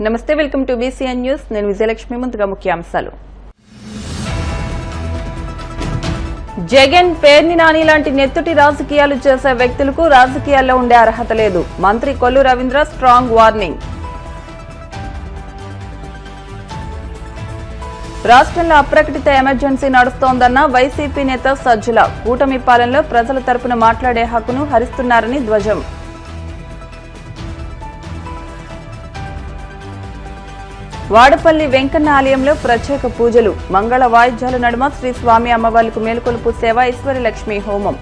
నమస్తే, welcome to BCN news. నేను విజయలక్ష్మి. ముందుగా ముఖ్యాంశాలు. జగన్, పేర్ని నాని లాంటి నెత్తుటి రాజకీయాలు చేసే వ్యక్తులకు రాజకీయాల్లో ఉండే అర్హత లేదు. మంత్రి కొల్లు రవీంద్ర స్ట్రాంగ్ వార్నింగ్. రాష్ట్రంలో అప్రకటిత ఎమర్జెన్సీ నడుస్తోందన్న వైసీపీ నేత సజ్జల. కూటమి పాలనలో ప్రజల తరపున మాట్లాడే హక్కును హరిస్తున్నారని ధ్వజం. వాడపల్లి వెంకన్న ఆలయంలో ప్రత్యేక పూజలు. మంగళ వాయిద్యాల నడుమ శ్రీ స్వామి అమ్మవార్లకు మేలుకొలుపు సేవ, ఈశ్వరలక్ష్మి హోమం.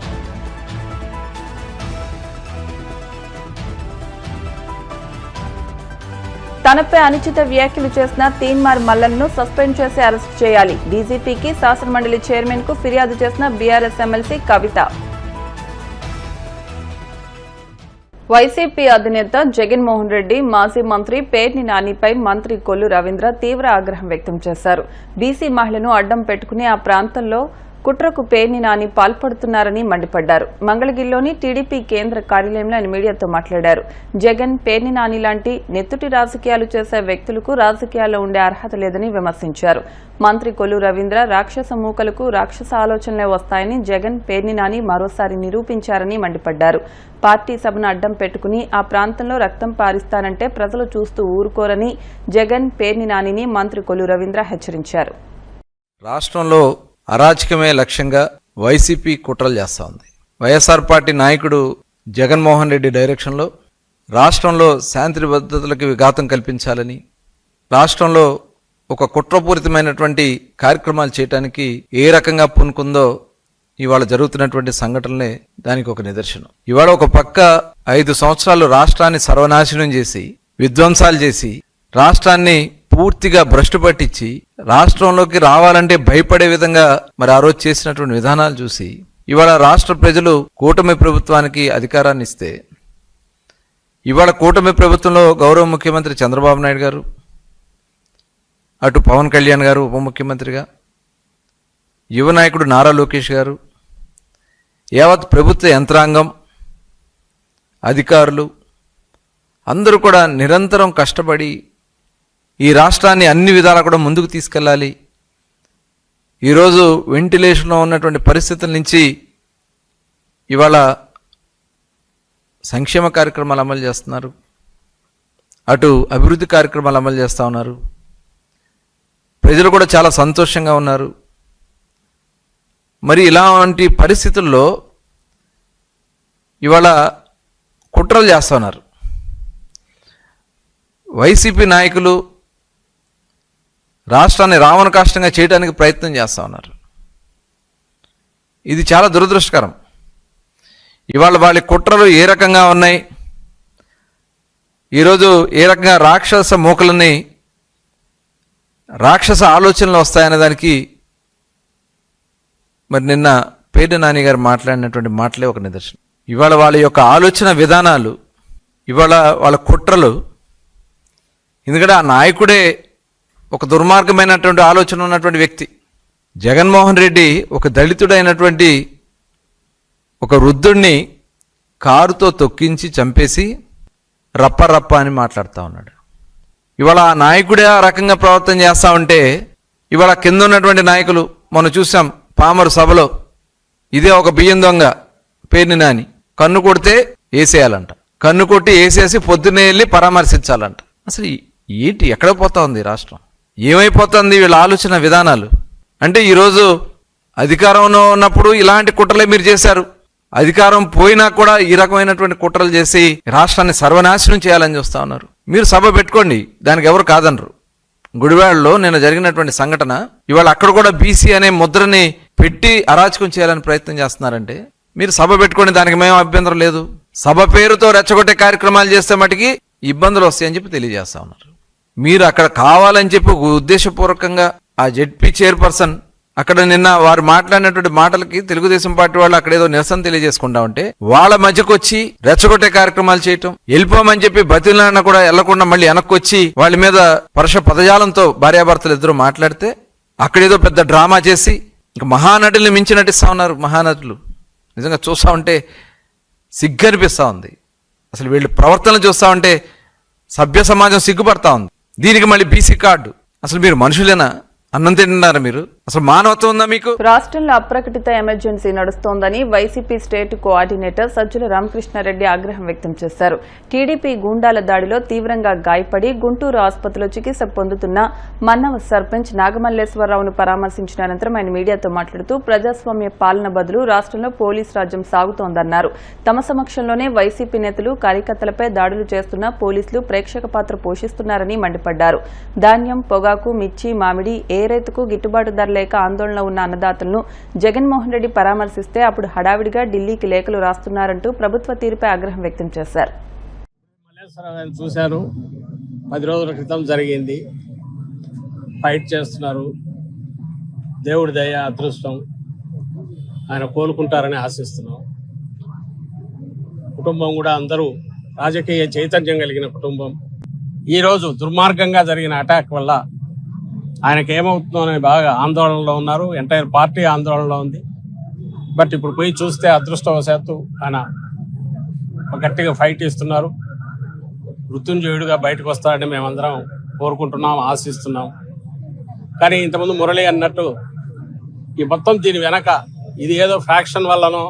తనపై అనుచిత వ్యాఖ్యలు చేసిన తీన్మార్ మల్లన్ను సస్పెండ్ చేసి అరెస్టు చేయాలి. డీజీపీకి శాసనమండలి చైర్మన్ కు ఫిర్యాదు చేసిన బీఆర్ఎస్ ఎమ్మెల్సీ కవిత. వైసీపీ అధినేత జగన్మోహన్ రెడ్డి, మాజీ మంత్రి పేర్ని నానిపై మంత్రి కొల్లు రవీంద్ర తీవ్ర ఆగ్రహం వ్యక్తం చేశారు. బీసీ మహిళను అడ్డం పెట్టుకుని ఆ ప్రాంతంలో కుట్రకు పేర్ని నాని పాల్పడుతున్నారని మండిపడ్డారు. మంగళగిరిలోని టీడీపీ కేంద్ర కార్యాలయంలో ఆయన మీడియాతో మాట్లాడారు. జగన్, పేర్ని నాని లాంటి నెత్తుటి రాజకీయాలు చేసే వ్యక్తులకు రాజకీయాల్లో ఉండే అర్హత లేదని విమర్శించారు. మంత్రి కొల్లు రవీంద్ర రాక్షస మూకలకు రాక్షస ఆలోచనలే వస్తాయని జగన్, పేర్ని నాని మరోసారి నిరూపించారని మండిపడ్డారు. పార్టీ సభను అడ్డం పెట్టుకుని ఆ ప్రాంతంలో రక్తం పారిస్తానంటే ప్రజలు చూస్తూ ఊరుకోరని జగన్, పేర్ని నానిని మంత్రి కొల్లు రవీంద్ర హెచ్చరించారు. రాష్ట్రంలో అరాచకమే లక్ష్యంగా వైసీపీ కుట్రలు చేస్తూ ఉంది. వైఎస్ఆర్ పార్టీ నాయకుడు జగన్మోహన్ రెడ్డి డైరెక్షన్లో రాష్ట్రంలో శాంతి భద్రతలకు విఘాతం కల్పించాలని, రాష్ట్రంలో ఒక కుట్రపూరితమైనటువంటి కార్యక్రమాలు చేయడానికి ఏ రకంగా పూనుకుందో ఇవాళ జరుగుతున్నటువంటి సంఘటనలే దానికి ఒక నిదర్శనం. ఇవాళ ఒక పక్క 5 సంవత్సరాలు రాష్ట్రాన్ని సర్వనాశనం చేసి, విధ్వంసాలు చేసి, రాష్ట్రాన్ని పూర్తిగా భ్రష్టు పట్టించి, రాష్ట్రంలోకి రావాలంటే భయపడే విధంగా మరి ఆ రోజు చేసినటువంటి విధానాలు చూసి ఇవాళ రాష్ట్ర ప్రజలు కూటమి ప్రభుత్వానికి అధికారాన్ని ఇస్తే, ఇవాళ కూటమి ప్రభుత్వంలో గౌరవ ముఖ్యమంత్రి చంద్రబాబు నాయుడు గారు, అటు పవన్ కళ్యాణ్ గారు ఉప ముఖ్యమంత్రిగా, యువ నాయకుడు నారా లోకేష్ గారు, యావత్ ప్రభుత్వ యంత్రాంగం, అధికారులు అందరూ కూడా నిరంతరం కష్టపడి ఈ రాష్ట్రాన్ని అన్ని విధాలా కూడా ముందుకు తీసుకెళ్ళాలి. ఈరోజు వెంటిలేషన్లో ఉన్నటువంటి పరిస్థితుల నుంచి ఇవాళ సంక్షేమ కార్యక్రమాలు అమలు చేస్తున్నారు, అటు అభివృద్ధి కార్యక్రమాలు అమలు చేస్తూ ఉన్నారు. ప్రజలు కూడా చాలా సంతోషంగా ఉన్నారు. మరి ఇలాంటి పరిస్థితుల్లో ఇవాళ కుట్రలు చేస్తూ ఉన్నారు. వైసీపీ నాయకులు రాష్ట్రాన్ని రావణ కాష్టంగా చేయడానికి ప్రయత్నం చేస్తూ ఉన్నారు. ఇది చాలా దురదృష్టకరం. ఇవాళ వాళ్ళ కుట్రలు ఏ రకంగా ఉన్నాయి, ఈరోజు ఏ రకంగా రాక్షస మూకలని, రాక్షస ఆలోచనలు వస్తాయనే దానికి మరి నిన్న పేర్ని నాని గారు మాట్లాడినటువంటి మాటలే ఒక నిదర్శనం. ఇవాళ వాళ్ళ యొక్క ఆలోచన విధానాలు, ఇవాళ వాళ్ళ కుట్రలు, ఎందుకంటే ఆ నాయకుడే ఒక దుర్మార్గమైనటువంటి ఆలోచన ఉన్నటువంటి వ్యక్తి. జగన్మోహన్ రెడ్డి ఒక దళితుడైనటువంటి ఒక వృద్ధుడిని కారుతో తొక్కించి చంపేసి రప్ప అని మాట్లాడుతూ ఉన్నాడు. ఇవాళ ఆ నాయకుడే ఆ రకంగా ప్రవర్తన చేస్తూ ఉంటే ఇవాళ కింద ఉన్నటువంటి నాయకులు, మనం చూసాం పామరు సభలో, ఇదే ఒక బియ్యం దొంగ పేర్ని నాని కన్ను కొడితే వేసేయాలంట, కన్ను కొట్టి వేసేసి పొద్దున్నే వెళ్ళి పరామర్శించాలంట. అసలు ఏంటి, ఎక్కడ పోతా ఉంది రాష్ట్రం, ఏమైపోతుంది వీళ్ళ ఆలోచన విధానాలు? అంటే ఈరోజు అధికారంలో ఉన్నప్పుడు ఇలాంటి కుట్రలే మీరు చేశారు, అధికారం పోయినా కూడా ఈ రకమైనటువంటి కుట్రలు చేసి రాష్ట్రాన్ని సర్వనాశనం చేయాలని చూస్తూ ఉన్నారు. మీరు సభ పెట్టుకోండి, దానికి ఎవరు కాదనరు. గుడివాడలో నిన్న జరిగినటువంటి సంఘటన, ఇవాళ అక్కడ కూడా బీసీ అనే ముద్రని పెట్టి అరాచకం చేయాలని ప్రయత్నం చేస్తున్నారంటే మీరు సభ పెట్టుకోండి, దానికి మేము అభ్యంతరం లేదు. సభ పేరుతో రెచ్చగొట్టే కార్యక్రమాలు చేస్తే మటుకి ఇబ్బందులు వస్తాయని చెప్పి తెలియజేస్తా ఉన్నారు. మీరు అక్కడ కావాలని చెప్పి ఉద్దేశపూర్వకంగా ఆ జెడ్పీ చైర్పర్సన్ అక్కడ నిన్న వారు మాట్లాడినటువంటి మాటలకి తెలుగుదేశం పార్టీ వాళ్ళు అక్కడ ఏదో నిరసన తెలియజేసుకుంటా ఉంటే వాళ్ళ మధ్యకు వచ్చి రెచ్చగొట్టే కార్యక్రమాలు చేయటం, వెళ్ళిపోమని చెప్పి బతిలాడినా కూడా వెళ్లకుండా మళ్ళీ వెనక్కి వచ్చి వాళ్ళ మీద పరుష పదజాలంతో భార్యాభర్తలు ఇద్దరు మాట్లాడితే అక్కడేదో పెద్ద డ్రామా చేసి ఇంకా మహానటుల్ని మించి నటిస్తా ఉన్నారు. మహానటులు నిజంగా చూస్తూ ఉంటే సిగ్గనిపిస్తూ ఉంది. అసలు వీళ్ళు ప్రవర్తన చూస్తూ ఉంటే సభ్య సమాజం సిగ్గుపడతా ఉంది. దీనికి మళ్ళీ బీసీ కార్డు. అసలు మీరు మనుషులేనా? అన్నం తింటున్నారా మీరు? అసలు మానవత్వం ఉందా మీకు? రాష్ట్రంలో అప్రకటిత ఎమర్జెన్సీ నడుస్తోందని వైసీపీ స్టేట్ కోఆర్డినేటర్ సజ్జల రామకృష్ణారెడ్డి ఆగ్రహం వ్యక్తం చేశారు. టీడీపీ గూండాల దాడిలో తీవ్రంగా గాయపడి గుంటూరు ఆసుపత్రిలో చికిత్స పొందుతున్న మన్నవ సర్పంచ్ నాగమల్లేశ్వరరావును పరామర్శించిన అనంతరం ఆయన మీడియాతో మాట్లాడుతూ ప్రజాస్వామ్య పాలన బదులు రాష్ట్రంలో పోలీసు రాజ్యం సాగుతోందన్నారు. తమ సమక్షంలోనే వైసీపీ నేతలు కార్యకర్తలపై దాడులు చేస్తున్న పోలీసులు ప్రేక్షక పాత్ర పోషిస్తున్నారని మండిపడ్డారు. ధాన్యం, పొగాకు, మిర్చి, మామిడి ఏ రైతుకు గిట్టుబాటు ధర లేక ఆందోళనలో ఉన్న అన్నదాతలను జగన్మోహన్ రెడ్డి పరామర్శిస్తే అప్పుడు హడావిడిగా ఢిల్లీకి లేఖలు రాస్తున్నారంటూ ప్రభుత్వ తీరుపై ఆగ్రహం వ్యక్తం చేశారు. మల్లేశ్వరరావు చూశాను, 10 రోజుల క్రితం జరిగింది. ఫైట్ చేస్తున్నారు. దేవుడి దయ, అదృష్టం, ఆయన కోలుకుంటారని ఆశిస్తున్నాం. కుటుంబం కూడా అందరూ రాజకీయ చైతన్యం కలిగిన కుటుంబం. ఈరోజు దుర్మార్గంగా జరిగిన అటాక్ వల్ల ఆయనకి ఏమవుతుందో అని బాగా ఆందోళనలో ఉన్నారు. ఎంటైర్ పార్టీ ఆందోళనలో ఉంది. బట్ ఇప్పుడు పోయి చూస్తే అదృష్టవశాత్తు ఆయన గట్టిగా ఫైట్ ఇస్తున్నారు. మృత్యుంజయుడిగా బయటకు వస్తాడని మేమందరం కోరుకుంటున్నాం, ఆశిస్తున్నాం. కానీ ఇంతకుముందు మురళి అన్నట్టు ఈ మొత్తం దీని వెనక ఇది ఏదో ఫ్యాక్షన్ వల్లనో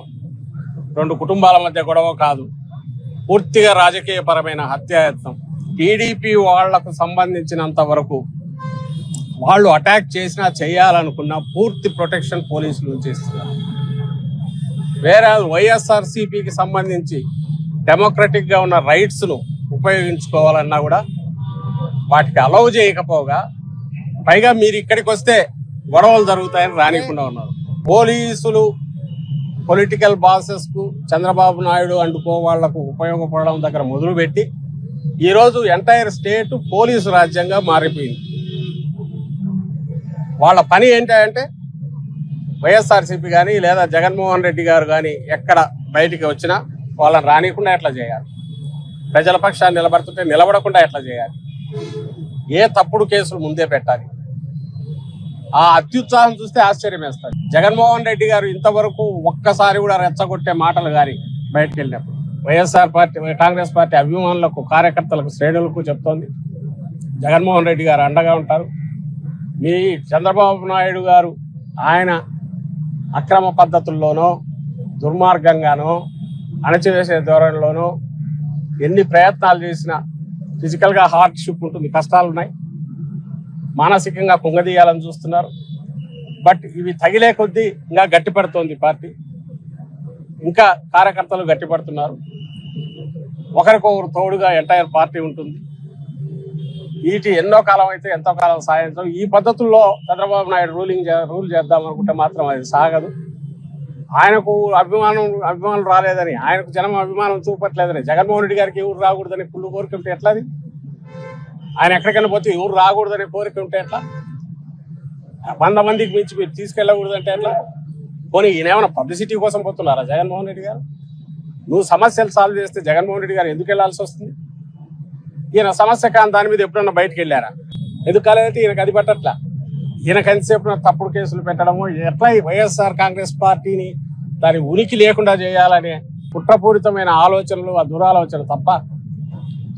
2 కుటుంబాల మధ్య గొడవ కాదు. పూర్తిగా రాజకీయపరమైన హత్యాయత్నం. టీడీపీ వాళ్లకు సంబంధించినంత వరకు వాళ్ళు అటాక్ చేసినా చేయాలనుకున్న పూర్తి ప్రొటెక్షన్ పోలీసులు నుంచి ఇస్తున్నారు. వేరే వైఎస్ఆర్సీపీకి సంబంధించి డెమోక్రటిక్గా ఉన్న రైట్స్ను ఉపయోగించుకోవాలన్నా కూడా వాటికి అలౌ చేయకపోగా, పైగా మీరు ఇక్కడికి వస్తే గొడవలు జరుగుతాయని రానికుండా ఉన్నారు. పోలీసులు పొలిటికల్ బాసెస్కు, చంద్రబాబు నాయుడు అండుకో వాళ్లకు ఉపయోగపడడం దగ్గర మొదలుపెట్టి ఈరోజు ఎంటైర్ స్టేట్ పోలీసు రాజ్యంగా మారిపోయింది. వాళ్ళ పని ఏంటంటే వైఎస్ఆర్సీపీ కానీ లేదా జగన్మోహన్ రెడ్డి గారు కానీ ఎక్కడ బయటికి వచ్చినా వాళ్ళని రానియకుండా ఎట్లా చేయాలి, ప్రజల పక్షాన్ని నిలబడుతుంటే నిలబడకుండా ఎట్లా చేయాలి, ఏ తప్పుడు కేసులు ముందే పెట్టాలి. ఆ అత్యుత్సాహం చూస్తే ఆశ్చర్యం వేస్తారు. జగన్మోహన్ రెడ్డి గారు ఇంతవరకు ఒక్కసారి కూడా రెచ్చగొట్టే మాటలు కానీ బయటకు వెళ్ళినప్పుడు వైఎస్ఆర్ పార్టీ, కాంగ్రెస్ పార్టీ అభిమానులకు, కార్యకర్తలకు, శ్రేణులకు చెప్తోంది జగన్మోహన్ రెడ్డి గారు అండగా ఉంటారు. మీ చంద్రబాబు నాయుడు గారు ఆయన అక్రమ పద్ధతుల్లోనో, దుర్మార్గంగానో, అణచివేసే ధోరణిలోనో ఎన్ని ప్రయత్నాలు చేసినా ఫిజికల్గా హార్డ్షిప్ ఉంటుంది, కష్టాలున్నాయి, మానసికంగా కుంగదీయాలని చూస్తున్నారు. బట్ ఇవి తగిలే కొద్దీ ఇంకా గట్టిపడుతోంది పార్టీ. ఇంకా కార్యకర్తలు గట్టిపడుతున్నారు. ఒకరికొకరు తోడుగా ఎంటైర్ పార్టీ ఉంటుంది. వీటి ఎన్నో కాలం అయితే ఎంతో కాలం సాయంత్రం. ఈ పద్ధతుల్లో చంద్రబాబు నాయుడు రూల్ చేద్దాం అనుకుంటే మాత్రం అది సాగదు. ఆయనకు అభిమానం రాలేదని, ఆయనకు జనం అభిమానం చూపట్లేదని, జగన్మోహన్ రెడ్డి గారికి ఎవరు రాకూడదని కుళ్ళు కోరికుంటే ఎట్లాది? ఆయన ఎక్కడికైనా పోతే ఎవరు రాకూడదని కోరికుంటే ఎట్లా? 100 మందికి మించి మీరు తీసుకెళ్ళకూడదంటే ఎట్లా? పోనీ ఈయనేమైనా పబ్లిసిటీ కోసం పోతున్నారా జగన్మోహన్ రెడ్డి గారు? నువ్వు సమస్యలు సాల్వ్ చేస్తే జగన్మోహన్ రెడ్డి గారు ఎందుకు వెళ్లాల్సి వస్తుంది? ఈయన సమస్య కాని దాని మీద ఎప్పుడన్నా బయటకు వెళ్ళారా? ఎందుకు కాలేదంటే ఈయనకు అది పట్టట్లా. ఈయనకు ఎంతసేపు తప్పుడు కేసులు పెట్టడము, ఎట్లా వైఎస్ఆర్ కాంగ్రెస్ పార్టీని దాని ఉనికి లేకుండా చేయాలనే కుట్రపూరితమైన ఆలోచనలు, ఆ దురాలోచనలు తప్ప.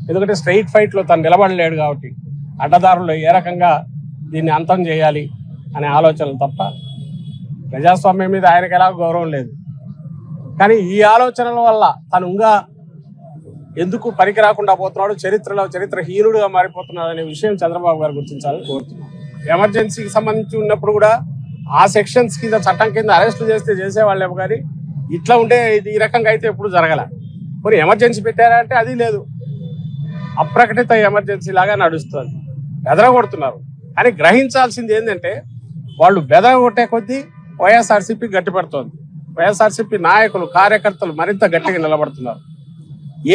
ఎందుకంటే స్ట్రైట్ ఫైట్లో తను నిలబడలేడు కాబట్టి అడ్డదారులు ఏ రకంగా దీన్ని అంతం చేయాలి అనే ఆలోచనలు తప్ప ప్రజాస్వామ్యం మీద ఆయనకు ఎలా గౌరవం లేదు. కానీ ఈ ఆలోచనల వల్ల తను ఇంకా ఎందుకు పనికి రాకుండా పోతున్నాడు, చరిత్రహీనుడుగా మారిపోతున్నాడు అనే విషయం చంద్రబాబు గారు గుర్తించాలని కోరుతున్నాను. ఎమర్జెన్సీకి సంబంధించి ఉన్నప్పుడు కూడా ఆ సెక్షన్స్ కింద, చట్టం కింద అరెస్టు చేసేవాళ్ళేమో, కానీ ఇట్లా ఉంటే ఈ రకంగా అయితే ఎప్పుడు జరగల. మరి ఎమర్జెన్సీ పెట్టారా అంటే అది లేదు. అప్రకటిత ఎమర్జెన్సీ లాగా నడుస్తుంది. బెదరగొడుతున్నారు. కానీ గ్రహించాల్సింది ఏంటంటే వాళ్ళు బెదరగొట్టే కొద్దీ వైఎస్ఆర్సీపీ గట్టిపడుతోంది. వైఎస్ఆర్సీపీ నాయకులు, కార్యకర్తలు మరింత గట్టిగా నిలబడుతున్నారు.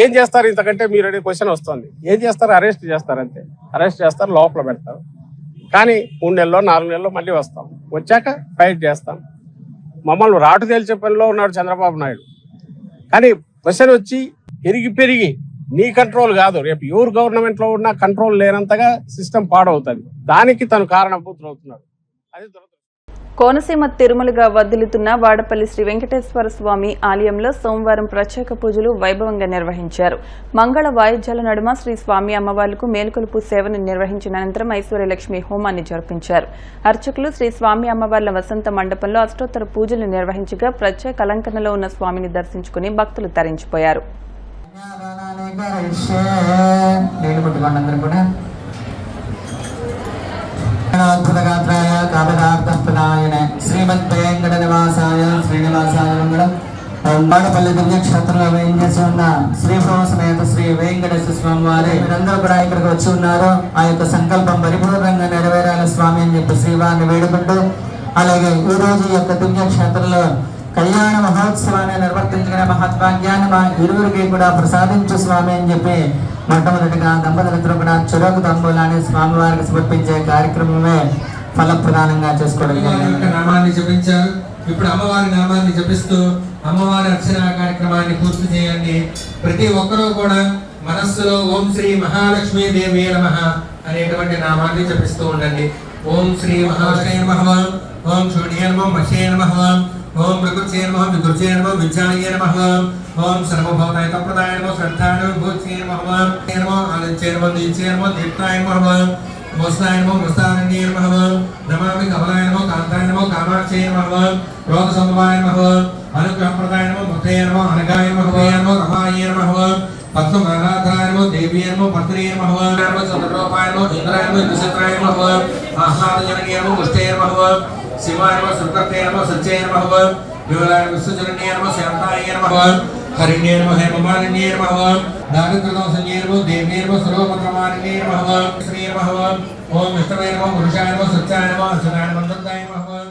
ఏం చేస్తారు ఇంతకంటే మీరు అనే క్వశ్చన్ వస్తుంది. ఏం చేస్తారు? అరెస్ట్ చేస్తారు, అంతే. అరెస్ట్ చేస్తారు, లోపల పెడతారు. కానీ 3 నెలల్లో 4 నెలల్లో మళ్ళీ వస్తాం. వచ్చాక ఫైట్ చేస్తాం. మమ్మల్ని రాటు తేల్చే పనిలో ఉన్నాడు చంద్రబాబు నాయుడు. కానీ క్వశ్చన్ వచ్చి పెరిగి నీ కంట్రోల్ కాదు, రేపు ఎవరు గవర్నమెంట్లో ఉన్నా కంట్రోల్ లేనంతగా సిస్టమ్ పాడవుతుంది. దానికి తను కారణభూతులు అవుతున్నాడు. అది కోనసీమ తిరుమలగా వర్ధిల్లుతున్న వాడపల్లి శ్రీ వెంకటేశ్వర స్వామి ఆలయంలో సోమవారం ప్రత్యేక పూజలు వైభవంగా నిర్వహించారు. మంగళ వాయిద్యాల నడుమ శ్రీ స్వామి అమ్మవార్లకు మేలుకొలుపు సేవను నిర్వహించిన అనంతరం ఐశ్వర్యలక్ష్మి హోమాన్ని జరిపించారు. అర్చకులు శ్రీ స్వామి అమ్మవార్ల వసంత మండపంలో అష్టోత్తర పూజలు నిర్వహించగా ప్రత్యేక అలంకరణలో ఉన్న స్వామిని దర్శించుకుని భక్తులు తరించిపోయారు. అద్భుతగాత్రాయ కాపదార్థప్రదాయన శ్రీమద్వేంకట నివాసాయ శ్రీనివాసాయ మంగళం. వాడపల్లి దివ్యక్షేత్రంలో వేయించేసి ఉన్న శ్రీభవ సమేత శ్రీ వెంకటేశ్వర స్వామి వారి మీరందరూ కూడా ఇక్కడికి వచ్చి ఉన్నారు. ఆ యొక్క సంకల్పం పరిపూర్ణంగా నెరవేరాల స్వామి అని చెప్పి శ్రీవారిని వేడుకుంటూ, అలాగే ఈ రోజు ఈ యొక్క దివ్యక్షేత్రంలో కళ్యాణ మహోత్సవాన్ని నిర్వర్తించుకునే మహద్భాగ్యాన్ని మా ఇరువురికి కూడా ప్రసాదించు స్వామి అని చెప్పి మొట్టమొదటిగా దంపతులిద్దరూ కూడా చెరకు తంబూలాన్ని స్వామివారికి సమర్పించే కార్యక్రమమే ఫలప్రదానంగా చేసుకోవడం. నామాన్ని జపించారు. ఇప్పుడు అమ్మవారి నామాన్ని జపిస్తూ అమ్మవారి అర్చన కార్యక్రమాన్ని పూర్తి చేయండి. ప్రతి ఒక్కరూ కూడా మనస్సులో ఓం శ్రీ మహాలక్ష్మీ దేవి నమః అనేటువంటి నామాన్ని జపిస్తూ ఉండండి. ఓం శ్రీ మహాలక్ష్మీ నమః, ఓం శూన్యే నమః, మహ్యే నమః, ఓం ప్రకృత్యే నమః, వికృత్యే నమః, విజ్ఞానయే నమః, ఓం సర్వభౌతాయ ప్రదాయ నమః, శ్రద్ధాయ భూత్యే నమః, ఆనంచే నమః, దీచే నమః, దీప్తాయ నమః, మోస్తాయ నమః, మస్తారణ్యే నమః, నమామి కమలాయ నమః, కాంతాయ నమః, కామాక్షే నమః, రోగ సంభవాయ నమః, అనుగ్రహప్రదాయ నమః, ముక్తే నమః, అనగాయ నమః, రమాయ నమః, పద్మనాథాయ నమః, దేవ్యే నమః, పత్రే నమః, చంద్రరూపాయ నమః, ఇంద్రాయ నమః, నక్షత్రాయ నమః, ఆహ్లాదజనకే నమః, పుష్టే నమః, శివాయ నమః, సుకర్తే నమః, సత్యే నమః, విమలాయ విశ్వజనన్యే నమః, శాంతాయ నమః, హరిణ్యే నమః, హేమమాలిన్యే నమః, దారిద్ర్యదోషన్యే నమః, దేవ్యే నమః, సర్వమంత్రమాలిన్యే నమః, శ్రీ నమః, ఓం విష్ణవే నమః, పురుషాయ నమః, సత్యాయ నమః, అచ్యుతాయ నమః, మంత్రదాయ నమః.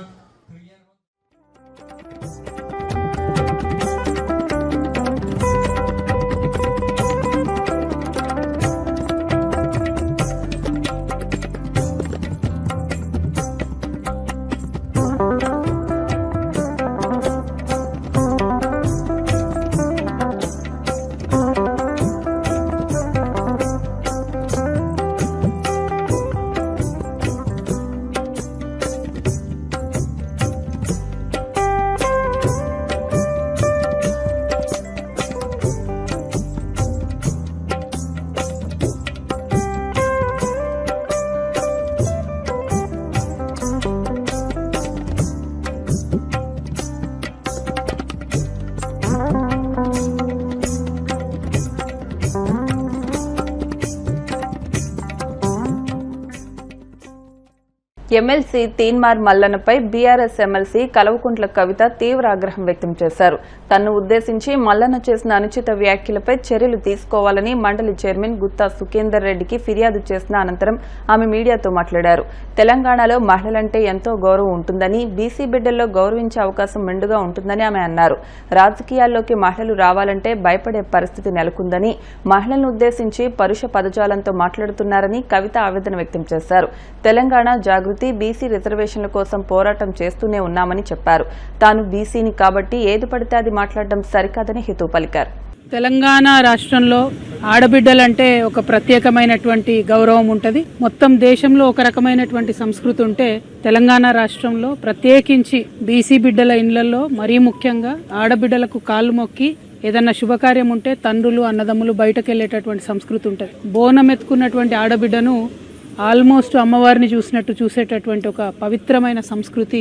ఎమ్మెల్సీ తీన్మార్ మల్లన్నపై బీఆర్ఎస్ ఎమ్మెల్సీ కల్వకుంట్ల కవిత తీవ్ర ఆగ్రహం వ్యక్తం చేశారు. తనను ఉద్దేశించి మల్లన్న చేసిన అనుచిత వ్యాఖ్యలపై చర్యలు తీసుకోవాలని మండలి చైర్మన్ గుత్తా సుఖేందర్ రెడ్డికి ఫిర్యాదు చేసిన అనంతరం ఆమె మీడియాతో మాట్లాడారు. తెలంగాణలో మహిళలంటే ఎంతో గౌరవం ఉంటుందని, బీసీ బిడ్డల్లో గౌరవించే అవకాశం మెండుగా ఉంటుందని ఆమె అన్నారు. రాజకీయాల్లోకి మహిళలు రావాలంటే భయపడే పరిస్థితి నెలకొందని, మహిళలను ఉద్దేశించి పరుష పదజాలంతో మాట్లాడుతున్నారని కవిత ఆవేదన వ్యక్తం చేశారు. తెలంగాణ జాగృతి బీసీ రిజర్వేషన్ల కోసం పోరాటం చేస్తూనే ఉన్నామని చెప్పారు. తాను బీసీని కాబట్టి ఏది పడితే అది మాట్లాడడం సరికాదని హితవు పలికారు. తెలంగాణ రాష్ట్రంలో ఆడబిడ్డలంటే ఒక ప్రత్యేకమైనటువంటి గౌరవం ఉంటుంది. మొత్తం దేశంలో ఒక రకమైనటువంటి సంస్కృతి ఉంటే తెలంగాణ రాష్ట్రంలో ప్రత్యేకించి బీసీ బిడ్డల ఇళ్లలో మరీ ముఖ్యంగా ఆడబిడ్డలకు కాళ్ళు మొక్కి ఏదన్నా శుభకార్యం ఉంటే తండ్రులు అన్నదమ్ములు బయటకు వెళ్లేటటువంటి సంస్కృతి ఉంటుంది. బోనం ఎత్తుకున్నటువంటి ఆడబిడ్డను ఆల్మోస్ట్ అమ్మవారిని చూసినట్టు చూసేటటువంటి ఒక పవిత్రమైన సంస్కృతి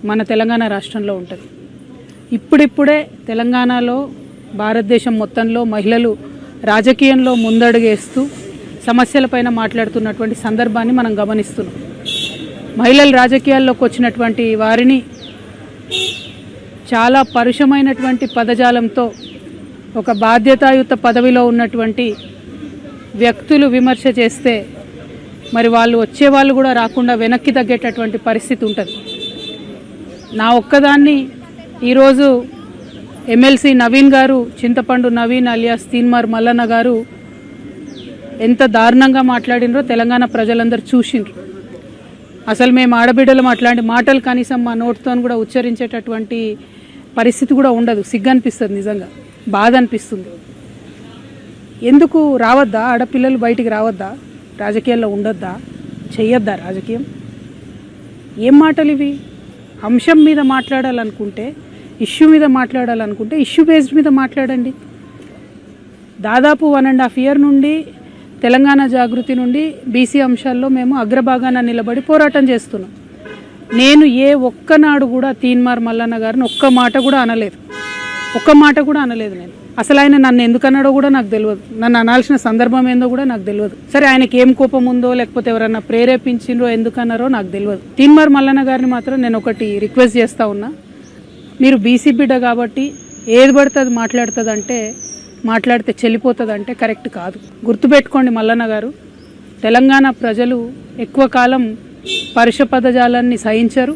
మన తెలంగాణ రాష్ట్రంలో ఉంటుంది. ఇప్పుడిప్పుడే తెలంగాణలో భారతదేశం మొత్తంలో మహిళలు రాజకీయంలో ముందడుగేస్తూ సమస్యలపైన మాట్లాడుతున్నటువంటి సందర్భాన్ని మనం గమనిస్తున్నాం. మహిళలు రాజకీయాల్లోకి వచ్చినటువంటి వారిని చాలా పరుషమైనటువంటి పదజాలంతో ఒక బాధ్యతాయుత పదవిలో ఉన్నటువంటి వ్యక్తులు విమర్శ చేస్తే మరి వాళ్ళు వచ్చేవాళ్ళు కూడా రాకుండా వెనక్కి తగ్గేటటువంటి పరిస్థితి ఉంటుంది. నా ఒక్కదాన్ని ఈరోజు ఎమ్మెల్సీ నవీన్ గారు, చింతపండు నవీన్ అలియాస్ తీన్మార్ మల్లన్న గారు ఎంత దారుణంగా మాట్లాడినరో తెలంగాణ ప్రజలందరూ చూసిండ్రు. అసలు మేము ఆడబిడ్డలు అట్లాంటి మాటలు కనీసం మా నోటితో కూడా ఉచ్చరించేటటువంటి పరిస్థితి కూడా ఉండదు. సిగ్గు అనిపిస్తుంది, నిజంగా బాధ అనిపిస్తుంది. ఎందుకు రావద్దా? ఆడపిల్లలు బయటికి రావద్దా? రాజకీయాల్లో ఉండొద్దా? చెయ్యొద్దా రాజకీయం? ఏం మాటలు ఇవి? అంశం మీద మాట్లాడాలనుకుంటే, ఇష్యూ మీద మాట్లాడాలనుకుంటే ఇష్యూ బేస్డ్ మీద మాట్లాడండి. దాదాపు 1.5 year నుండి తెలంగాణ జాగృతి నుండి బీసీ అంశాల్లో మేము అగ్రభాగాన నిలబడి పోరాటం చేస్తున్నాం. నేను ఏ ఒక్కనాడు కూడా తీన్మార్ మల్లన్న గారిని ఒక్క మాట కూడా అనలేదు. నేను అసలు ఆయన నన్ను ఎందుకన్నాడో కూడా నాకు తెలియదు. నన్ను అనాల్సిన సందర్భం ఏందో కూడా నాకు తెలియదు. సరే, ఆయనకి ఏం కోపం ఉందో లేకపోతే ఎవరన్నా ప్రేరేపించిండ్రో ఎందుకన్నారో నాకు తెలియదు. తీన్మార్ మల్లన్న గారిని మాత్రం నేను ఒకటి రిక్వెస్ట్ చేస్తూ ఉన్నా, మీరు బీసీ బిడ్డ కాబట్టి ఏది పడితే అది మాట్లాడితే చెల్లిపోతుంది కరెక్ట్ కాదు. గుర్తుపెట్టుకోండి మల్లన్న గారు, తెలంగాణ ప్రజలు ఎక్కువ కాలం పరుష పదజాలాన్ని సహించరు.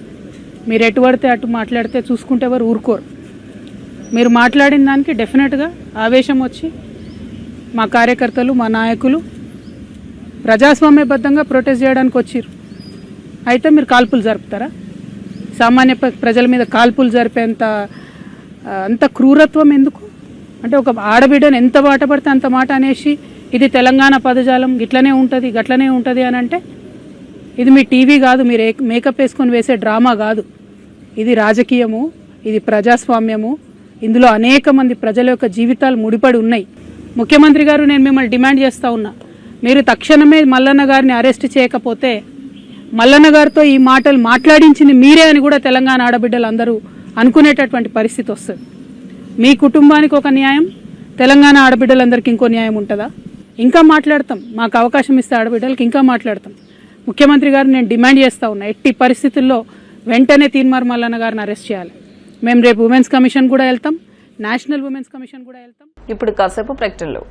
మీరు ఎటు పడితే అటు మాట్లాడితే చూసుకుంటే ఎవరు ఊరుకోరు. మీరు మాట్లాడిన దానికి డెఫినెట్గా ఆవేశం వచ్చి మా కార్యకర్తలు, మా నాయకులు ప్రజాస్వామ్యబద్ధంగా ప్రొటెస్ట్ చేయడానికి వచ్చారు. అయితే మీరు కాల్పులు జరుపుతారా? సామాన్య ప్రజల మీద కాల్పులు జరిపేంత అంత క్రూరత్వం ఎందుకు? అంటే ఒక ఆడబిడ్డను ఎంత మాట పడితే అంత మాట అనేసి ఇది తెలంగాణ పదజాలం గిట్లనే ఉంటుంది గట్లనే ఉంటుంది అని అంటే, ఇది మీ టీవీ కాదు, మీరు మేకప్ వేసుకొని వేసే డ్రామా కాదు. ఇది రాజకీయము, ఇది ప్రజాస్వామ్యము. ఇందులో అనేక మంది ప్రజల యొక్క జీవితాలు ముడిపడి ఉన్నాయి. ముఖ్యమంత్రి గారు, నేను మిమ్మల్ని డిమాండ్ చేస్తూ ఉన్నా, మీరు తక్షణమే మల్లన్న గారిని అరెస్ట్ చేయకపోతే మల్లన్న గారితో ఈ మాటలు మాట్లాడించింది మీరే అని కూడా తెలంగాణ ఆడబిడ్డలు అందరూ అనుకునేటటువంటి పరిస్థితి వస్తుంది. మీ కుటుంబానికి ఒక న్యాయం, తెలంగాణ ఆడబిడ్డలందరికీ ఇంకో న్యాయం ఉంటుందా? ఇంకా మాట్లాడతాం, మాకు అవకాశం ఇస్తే ఆడబిడ్డలకి ఇంకా మాట్లాడతాం. ముఖ్యమంత్రి గారు నేను డిమాండ్ చేస్తూ ఉన్నా, ఎట్టి పరిస్థితుల్లో వెంటనే తీన్మార్ మల్లన్న గారిని అరెస్ట్ చేయాలి. మేము రేపు ఉమెన్స్ కమిషన్ కూడా వెళ్తాం, నేషనల్ ఉమెన్స్ కమిషన్ కూడా వెళ్తాం. ఇప్పుడు కాసేపు ప్రకటనలు.